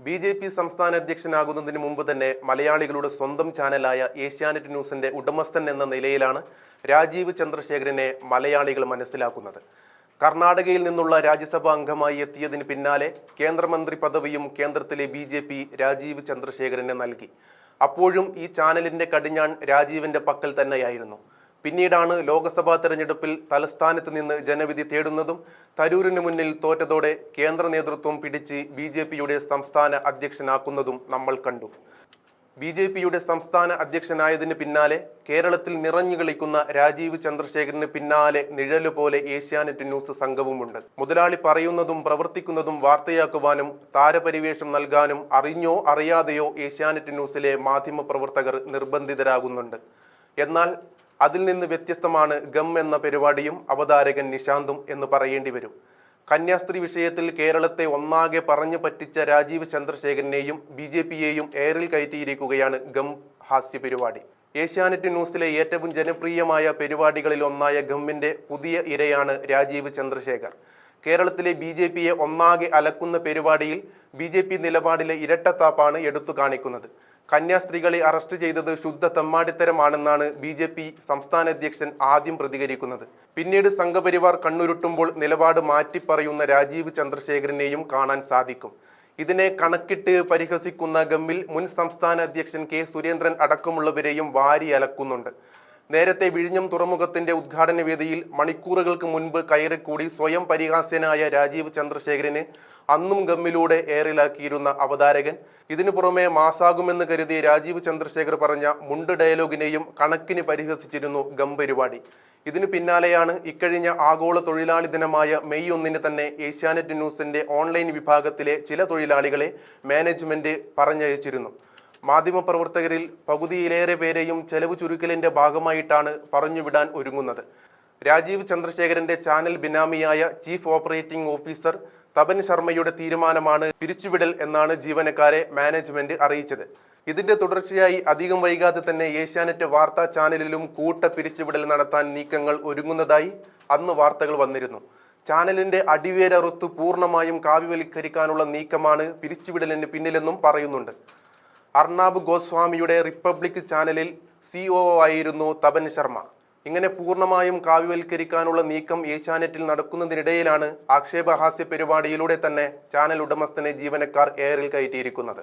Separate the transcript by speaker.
Speaker 1: BJP. സംസ്ഥാന അധ്യക്ഷനാകുന്നതിന് മുമ്പ് തന്നെ മലയാളികളുടെ സ്വന്തം ചാനലായ ഏഷ്യാനെറ്റ് ന്യൂസിന്റെ ഉടമസ്ഥൻ എന്ന നിലയിലാണ് രാജീവ് ചന്ദ്രശേഖരനെ മലയാളികൾ മനസ്സിലാക്കുന്നത്. കർണാടകയിൽ നിന്നുള്ള രാജ്യസഭാ അംഗമായി എത്തിയതിന് പിന്നാലെ കേന്ദ്രമന്ത്രി പദവിയും കേന്ദ്രത്തിലെ ബി.ജെ.പി. രാജീവ് ചന്ദ്രശേഖരന് നൽകി. അപ്പോഴും ഈ ചാനലിന്റെ കടിഞ്ഞാൺ രാജീവിന്റെ പക്കൽ തന്നെയായിരുന്നു. പിന്നീടാണ് ലോക്സഭാ തെരഞ്ഞെടുപ്പിൽ തലസ്ഥാനത്ത് നിന്ന് ജനവിധി തേടുന്നതും തരൂരിന് മുന്നിൽ തോറ്റതോടെ കേന്ദ്ര നേതൃത്വം പിടിച്ച് ബി.ജെ.പിയുടെ സംസ്ഥാന അധ്യക്ഷനാക്കുന്നതും നമ്മൾ കണ്ടു. ബി.ജെ.പിയുടെ സംസ്ഥാന അധ്യക്ഷനായതിന് പിന്നാലെ കേരളത്തിൽ നിറഞ്ഞു കളിക്കുന്ന രാജീവ് ചന്ദ്രശേഖരന് പിന്നാലെ നിഴലുപോലെ ഏഷ്യാനെറ്റ് ന്യൂസ് സംഘവുമുണ്ട്. മുതലാളി പറയുന്നതും പ്രവർത്തിക്കുന്നതും വാർത്തയാക്കുവാനും താരപരിവേഷം നൽകാനും അറിഞ്ഞോ അറിയാതെയോ ഏഷ്യാനെറ്റ് ന്യൂസിലെ മാധ്യമപ്രവർത്തകർ നിർബന്ധിതരാകുന്നുണ്ട്. എന്നാൽ അതിൽ നിന്ന് വ്യത്യസ്തമാണ് ഗം എന്ന പരിപാടിയും അവതാരകൻ നിശാന്തും എന്ന് പറയേണ്ടി വരും. കന്യാസ്ത്രീ വിഷയത്തിൽ കേരളത്തെ ഒന്നാകെ പറഞ്ഞു പറ്റിച്ച രാജീവ് ചന്ദ്രശേഖരനെയും ബി.ജെ.പിയെയും എയറിൽ കയറ്റിയിരിക്കുകയാണ് ഗം ഹാസ്യ പരിപാടി. ഏഷ്യാനെറ്റ് ന്യൂസിലെ ഏറ്റവും ജനപ്രിയമായ പരിപാടികളിൽ ഒന്നായ ഗമ്മിന്റെ പുതിയ ഇരയാണ് രാജീവ് ചന്ദ്രശേഖർ. കേരളത്തിലെ ബി.ജെ.പിയെ ഒന്നാകെ അലക്കുന്ന പരിപാടിയിൽ ബി.ജെ.പി. നിലപാടിലെ ഇരട്ടത്താപ്പാണ് എടുത്തു കാണിക്കുന്നത്. കന്യാസ്ത്രീകളെ അറസ്റ്റ് ചെയ്തത് ശുദ്ധ തെമ്മാടിത്തരമാണെന്നാണ് ബി.ജെ.പി. സംസ്ഥാന അധ്യക്ഷൻ ആദ്യം പ്രതികരിക്കുന്നത്. പിന്നീട് സംഘപരിവാർ കണ്ണുരുട്ടുമ്പോൾ നിലപാട് മാറ്റിപ്പറയുന്ന രാജീവ് ചന്ദ്രശേഖരനെയും കാണാൻ സാധിക്കും. ഇതിനെ കണക്കിട്ട് പരിഹസിക്കുന്ന ഗമ്മിൽ മുൻ സംസ്ഥാന അധ്യക്ഷൻ കെ സുരേന്ദ്രൻ അടക്കമുള്ളവരെയും വാരി അലക്കുന്നുണ്ട്. നേരത്തെ വിഴിഞ്ഞം തുറമുഖത്തിന്റെ ഉദ്ഘാടന വേദിയിൽ മണിക്കൂറുകൾക്ക് മുൻപ് കയറിക്കൂടി സ്വയം പരിഹാസ്യനായ രാജീവ് ചന്ദ്രശേഖരന് അന്നും ഗമ്മിലൂടെ എയറിലാക്കിയിരുന്ന അവതാരകൻ ഇതിനു പുറമെ മാസാകുമെന്ന് കരുതി രാജീവ് ചന്ദ്രശേഖർ പറഞ്ഞ മുണ്ട് ഡയലോഗിനെയും കണക്കിന് പരിഹസിച്ചിരുന്നു ഗം പരിപാടി. ഇതിനു പിന്നാലെയാണ് ഇക്കഴിഞ്ഞ ആഗോള തൊഴിലാളി ദിനമായ മെയ് 1 തന്നെ ഏഷ്യാനെറ്റ് ന്യൂസിന്റെ ഓൺലൈൻ വിഭാഗത്തിലെ ചില തൊഴിലാളികളെ മാനേജ്മെന്റ് പറഞ്ഞയച്ചിരുന്നു. മാധ്യമപ്രവർത്തകരിൽ പകുതിയിലേറെ പേരെയും ചെലവ് ചുരുക്കലിന്റെ ഭാഗമായിട്ടാണ് പറഞ്ഞുവിടാൻ ഒരുങ്ങുന്നത്. രാജീവ് ചന്ദ്രശേഖരന്റെ ചാനൽ ബിനാമിയായ ചീഫ് ഓപ്പറേറ്റിംഗ് ഓഫീസർ തപൻ ശർമ്മയുടെ തീരുമാനമാണ് പിരിച്ചുവിടൽ എന്നാണ് ജീവനക്കാരെ മാനേജ്മെന്റ് അറിയിച്ചത്. ഇതിന്റെ തുടർച്ചയായി അധികം വൈകാതെ തന്നെ ഏഷ്യാനെറ്റ് വാർത്താ ചാനലിലും കൂട്ട പിരിച്ചുവിടൽ നടത്താൻ നീക്കങ്ങൾ ഒരുങ്ങുന്നതായി അന്ന് വാർത്തകൾ വന്നിരുന്നു. ചാനലിന്റെ അടിവേരറുത്ത് പൂർണ്ണമായും കാവ്യവൽക്കരിക്കാനുള്ള നീക്കമാണ് പിരിച്ചുവിടലിന് പിന്നിലെന്നും പറയുന്നുണ്ട്. അർണാബ് ഗോസ്വാമിയുടെ റിപ്പബ്ലിക് ചാനലിൽ CEO ആയിരുന്നു തപൻ ശർമ്മ. ഇങ്ങനെ പൂർണ്ണമായും കാവ്യവൽക്കരിക്കാനുള്ള നീക്കം ഏഷ്യാനെറ്റിൽ നടക്കുന്നതിനിടയിലാണ് ആക്ഷേപഹാസ്യ പരിപാടിയിലൂടെ തന്നെ ചാനൽ ഉടമസ്ഥനെ ജീവനക്കാർ എയറിൽ കയറ്റിയിരിക്കുന്നത്.